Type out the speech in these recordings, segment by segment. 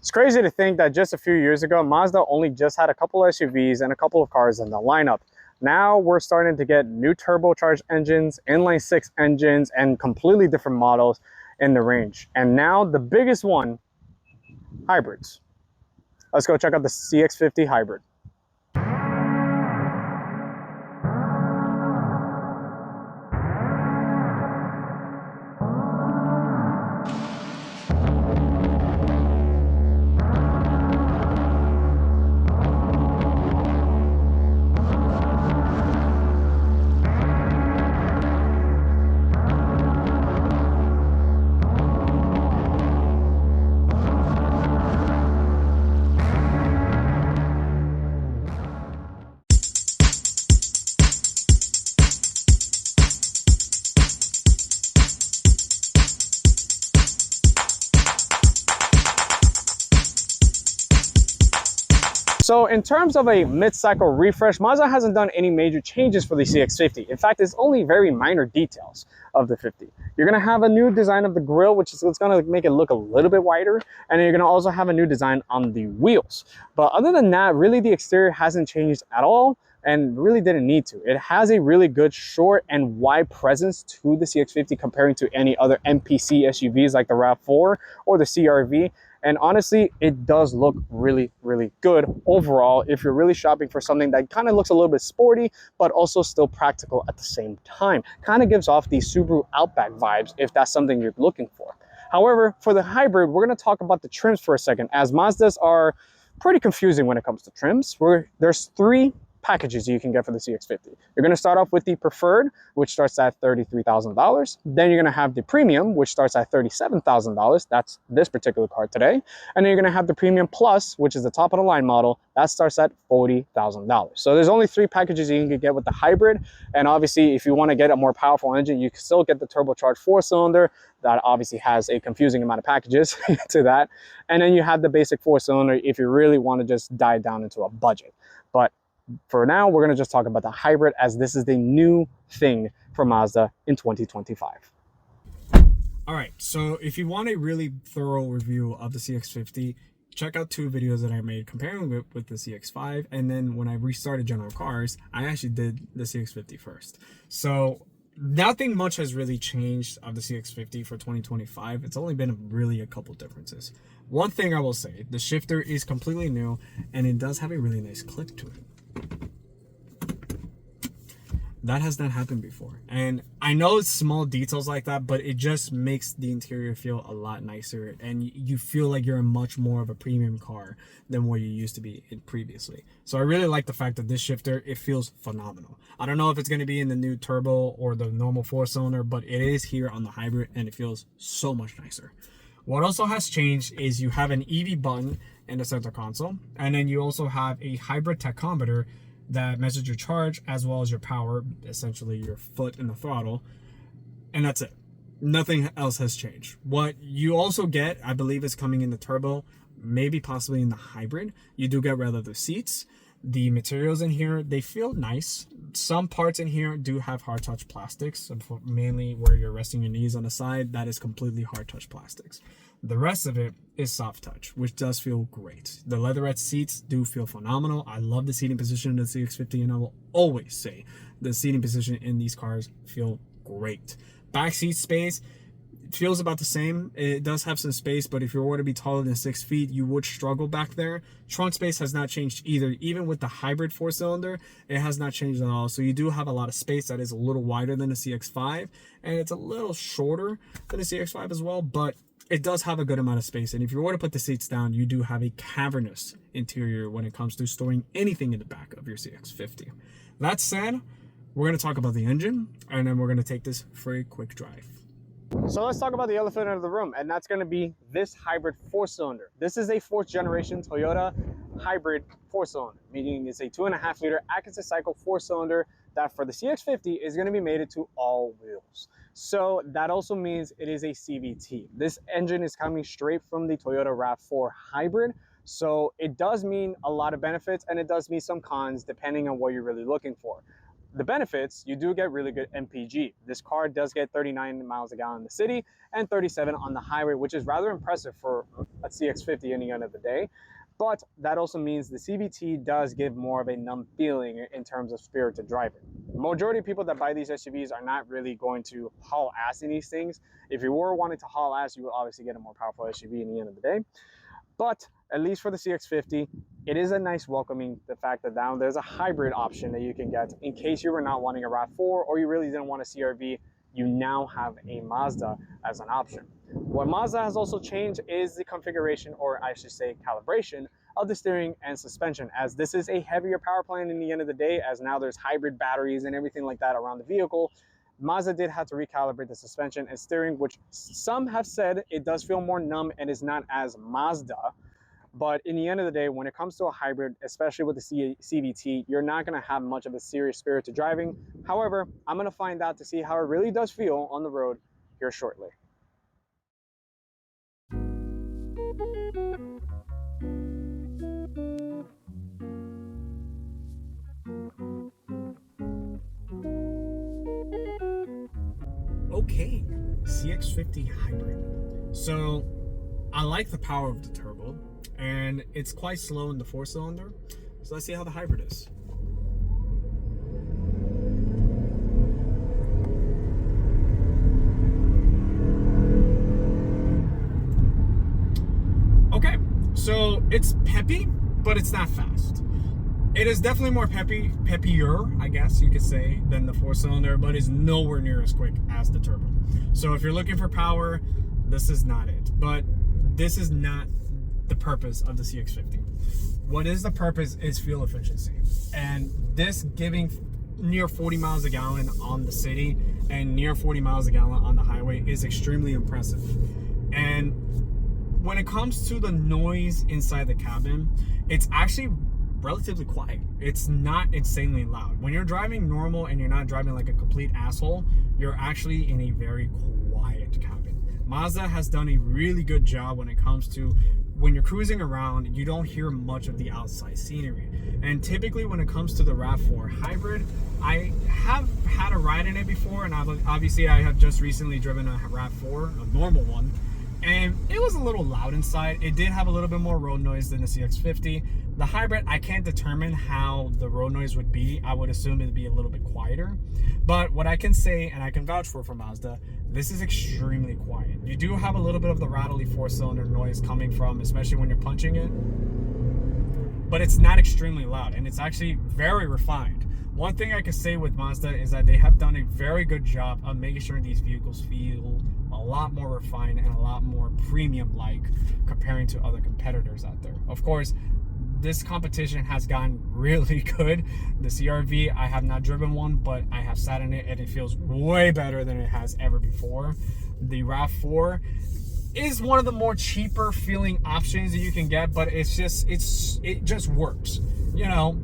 It's crazy to think that just a few years ago, Mazda only just had a couple SUVs and a couple of cars in the lineup. Now we're starting to get new turbocharged engines, inline six engines, and completely different models in the range. And now the biggest one, hybrids. Let's go check out the CX-50 hybrid. So in terms of a mid-cycle refresh, Mazda hasn't done any major changes for the CX-50. In fact, it's only very minor details of the 50. You're gonna have a new design of the grille, which is gonna make it look a little bit wider, and you're gonna also have a new design on the wheels. But other than that, really the exterior hasn't changed at all, and really didn't need to. It has a really good short and wide presence to the CX-50 comparing to any other MPC SUVs like the RAV4 or the CR-V. And honestly, it does look really, really good overall if you're really shopping for something that kind of looks a little bit sporty, but also still practical at the same time. Kind of gives off the Subaru Outback vibes if that's something you're looking for. However, for the hybrid, we're going to talk about the trims for a second, as Mazdas are pretty confusing when it comes to trims. There's three packages you can get for the CX-50. You're going to start off with the preferred, which starts at $33,000. Then you're going to have the premium, which starts at $37,000. That's this particular car today. And then you're going to have the premium plus, which is the top of the line model. That starts at $40,000. So there's only three packages you can get with the hybrid. And obviously, if you want to get a more powerful engine, you can still get the turbocharged four-cylinder. That obviously has a confusing amount of packages to that. And then you have the basic four-cylinder if you really want to just dive down into a budget. But for now, we're going to just talk about the hybrid, as this is the new thing for Mazda in 2025. All right, so if you want a really thorough review of the CX-50, check out two videos that I made comparing it with the CX-5. And then when I restarted General Cars, I actually did the CX-50 first. So nothing much has really changed of the CX-50 for 2025. It's only been really a couple differences. One thing I will say, the shifter is completely new, and it does have a really nice click to it. That has not happened before, and I know it's small details like that, but it just makes the interior feel a lot nicer, and you feel like you're in much more of a premium car than what you used to be in previously. So I really like the fact that this shifter, it feels phenomenal. I don't know if it's going to be in the new turbo or the normal four-cylinder, but it is here on the hybrid, and it feels so much nicer. What also has changed is you have an EV button in the center console, and then you also have a hybrid tachometer that measures your charge as well as your power, essentially your foot in the throttle, and that's it. Nothing else has changed. What you also get, I believe, is coming in the turbo, maybe possibly in the hybrid. You do get leather seats. The materials in here, they feel nice. Some parts in here do have hard touch plastics, mainly where you're resting your knees on the side. That is completely hard touch plastics. The rest of it is soft touch, which does feel great. The leatherette seats do feel phenomenal. I love the seating position in the CX-50, and I will always say the seating position in these cars feel great. Back seat space feels about the same. It does have some space, but if you were to be taller than 6 feet, you would struggle back there. Trunk space has not changed either. Even with the hybrid four-cylinder, it has not changed at all. So you do have a lot of space that is a little wider than the CX-5, and it's a little shorter than the CX-5 as well, but it does have a good amount of space. And if you were to put the seats down, you do have a cavernous interior when it comes to storing anything in the back of your CX-50. That said, we're going to talk about the engine, and then we're going to take this for a quick drive. So let's talk about the elephant in the room, and that's going to be this hybrid four-cylinder. This is a fourth generation Toyota hybrid four-cylinder, meaning it's a 2.5 liter Atkinson cycle four-cylinder that for the CX-50 is going to be mated to all wheels. So that also means it is a CVT. This engine is coming straight from the Toyota RAV4 hybrid. So it does mean a lot of benefits, and it does mean some cons depending on what you're really looking for. The benefits, you do get really good MPG. This car does get 39 miles a gallon in the city and 37 on the highway, which is rather impressive for a CX-50 in the end of the day. But that also means the CVT does give more of a numb feeling in terms of spirited driving. The majority of people that buy these SUVs are not really going to haul ass in these things. If you were wanting to haul ass, you would obviously get a more powerful SUV in the end of the day. But at least for the CX-50, it is a nice welcoming, the fact that now there's a hybrid option that you can get in case you were not wanting a RAV4 or you really didn't want a CRV. You now have a Mazda as an option. What Mazda has also changed is the configuration, or I should say calibration, of the steering and suspension, as this is a heavier power plant in the end of the day, as now there's hybrid batteries and everything like that around the vehicle. Mazda did have to recalibrate the suspension and steering, which some have said it does feel more numb and is not as Mazda. But in the end of the day, when it comes to a hybrid, especially with the CVT, you're not going to have much of a serious spirit to driving. However, I'm going to find out to see how it really does feel on the road here shortly. Okay, CX-50 hybrid. So I like the power of the turbo, and it's quite slow in the 4-cylinder. So let's see how the hybrid is. Okay, so it's peppy, but it's not fast. It is definitely more peppier, I guess you could say, than the 4-cylinder, but is nowhere near as quick as the turbo. So if you're looking for power, this is not it. But this is not the purpose of the CX-50. What is the purpose is fuel efficiency. And this giving near 40 miles a gallon on the city and near 40 miles a gallon on the highway is extremely impressive. And when it comes to the noise inside the cabin, it's actually relatively quiet. It's not insanely loud. When you're driving normal and you're not driving like a complete asshole, you're actually in a very quiet cabin. Mazda has done a really good job when it comes to when you're cruising around, you don't hear much of the outside scenery. And typically when it comes to the RAV4 hybrid, I have had a ride in it before, and obviously I have just recently driven a RAV4, a normal one, and it was a little loud inside. It did have a little bit more road noise than the CX-50. The hybrid, I can't determine how the road noise would be. I would assume it'd be a little bit quieter. But what I can say, and I can vouch for Mazda, this is extremely quiet. You do have a little bit of the rattly 4-cylinder noise coming from, especially when you're punching it, but it's not extremely loud, and it's actually very refined. One thing I can say with Mazda is that they have done a very good job of making sure these vehicles feel a lot more refined and a lot more premium-like comparing to other competitors out there. Of course, this competition has gotten really good. The CRV, I have not driven one, but I have sat in it and it feels way better than it has ever before. The RAV4 is one of the more cheaper feeling options that you can get, but it just works, you know.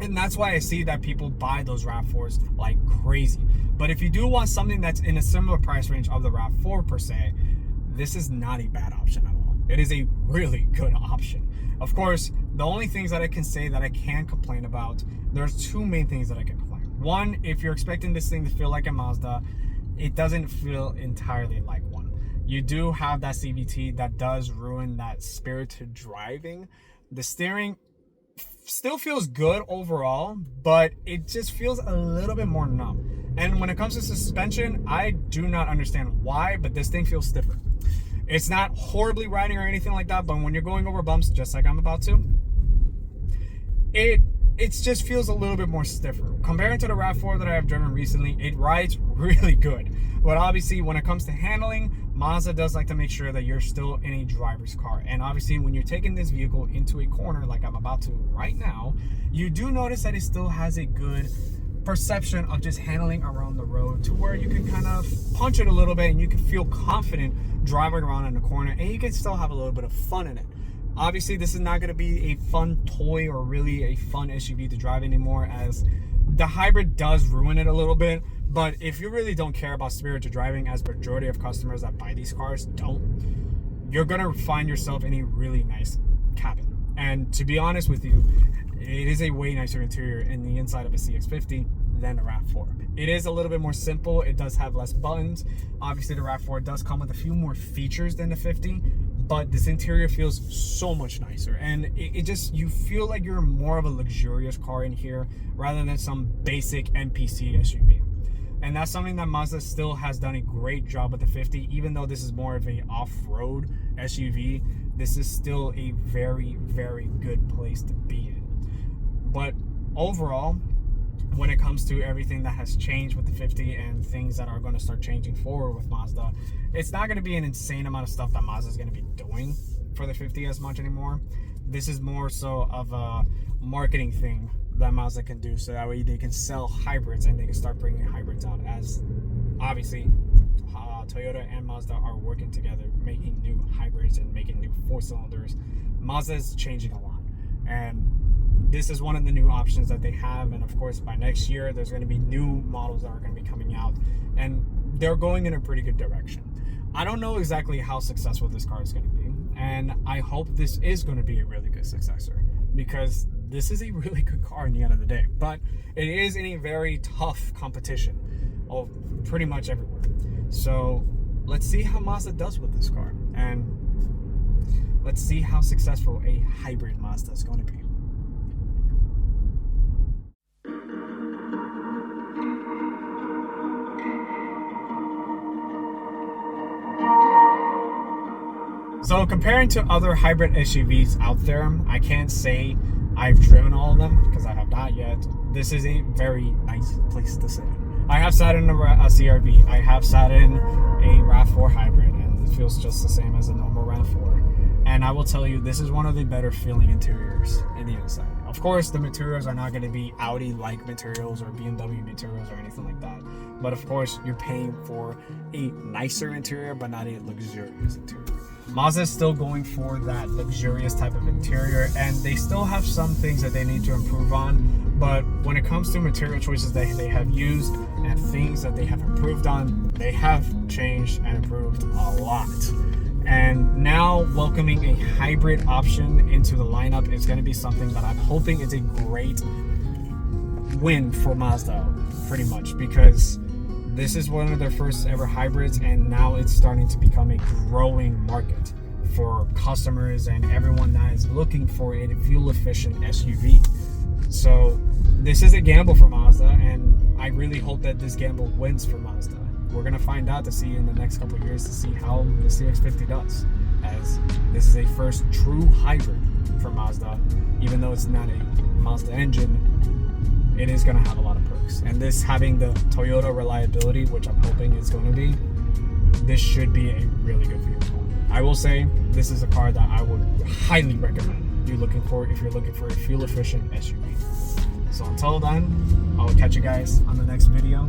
And that's why I see that people buy those RAV4s like crazy. But if you do want something that's in a similar price range of the RAV4 per se, this is not a bad option at all. It is a really good option. Of course, the only things that I can say that I can complain about, there's two main things that I can complain. One, if you're expecting this thing to feel like a Mazda, it doesn't feel entirely like one. You do have that CVT that does ruin that spirited driving. The steering still feels good overall, but it just feels a little bit more numb. And when it comes to suspension, I do not understand why, but this thing feels stiffer. It's not horribly riding or anything like that, but when you're going over bumps, just like I'm about to, it just feels a little bit more stiffer. Comparing to the RAV4 that I have driven recently, it rides really good. But obviously, when it comes to handling, Mazda does like to make sure that you're still in a driver's car. And obviously, when you're taking this vehicle into a corner like I'm about to right now, you do notice that it still has a good perception of just handling around the road to where you can kind of punch it a little bit and you can feel confident driving around in the corner, and you can still have a little bit of fun in it. Obviously, this is not going to be a fun toy or really a fun SUV to drive anymore, as the hybrid does ruin it a little bit. But if you really don't care about spirited driving, as majority of customers that buy these cars don't, you're going to find yourself in a really nice cabin. And to be honest with you, it is a way nicer interior in the inside of a CX-50 than the RAV4. It is a little bit more simple. It does have less buttons. Obviously, the RAV4 does come with a few more features than the 50, but this interior feels so much nicer, and it just, you feel like you're more of a luxurious car in here rather than some basic NPC SUV. And that's something that Mazda still has done a great job with the 50. Even though this is more of a off-road SUV, this is still a very, very good place to be in. But overall, when it comes to everything that has changed with the 50 and things that are going to start changing forward with Mazda, it's not going to be an insane amount of stuff that Mazda is going to be doing for the 50 as much anymore. This is more so of a marketing thing that Mazda can do, so that way they can sell hybrids and they can start bringing hybrids out, as obviously Toyota and Mazda are working together, making new hybrids and making new 4-cylinders. Mazda is changing a lot, and this is one of the new options that they have. And of course, by next year, there's going to be new models that are going to be coming out, and they're going in a pretty good direction. I don't know exactly how successful this car is going to be, and I hope this is going to be a really good successor, because this is a really good car in the end of the day. But it is in a very tough competition of pretty much everywhere. So let's see how Mazda does with this car, and let's see how successful a hybrid Mazda is going to be. So comparing to other hybrid SUVs out there, I can't say I've driven all of them, because I have not yet. This is a very nice place to sit in. I have sat in a CR-V. I have sat in a RAV4 hybrid, and it feels just the same as a normal RAV4. And I will tell you, this is one of the better feeling interiors in the inside. Of course, the materials are not going to be Audi-like materials or BMW materials or anything like that. But of course, you're paying for a nicer interior, but not a luxurious interior. Mazda is still going for that luxurious type of interior, and they still have some things that they need to improve on. But when it comes to material choices that they have used and things that they have improved on, they have changed and improved a lot. And now welcoming a hybrid option into the lineup is going to be something that I'm hoping is a great win for Mazda, pretty much, because this is one of their first ever hybrids, and now it's starting to become a growing market for customers and everyone that is looking for a fuel efficient SUV. So this is a gamble for Mazda, and I really hope that this gamble wins for Mazda. We're going to find out to see in the next couple of years to see how the CX-50 does, as this is a first true hybrid for Mazda. Even though it's not a Mazda engine, it is going to have a lot of perks. And this having the Toyota reliability, which I'm hoping it's going to be, this should be a really good vehicle. I will say this is a car that I would highly recommend you looking for if you're looking for a fuel efficient SUV. So until then, I will catch you guys on the next video.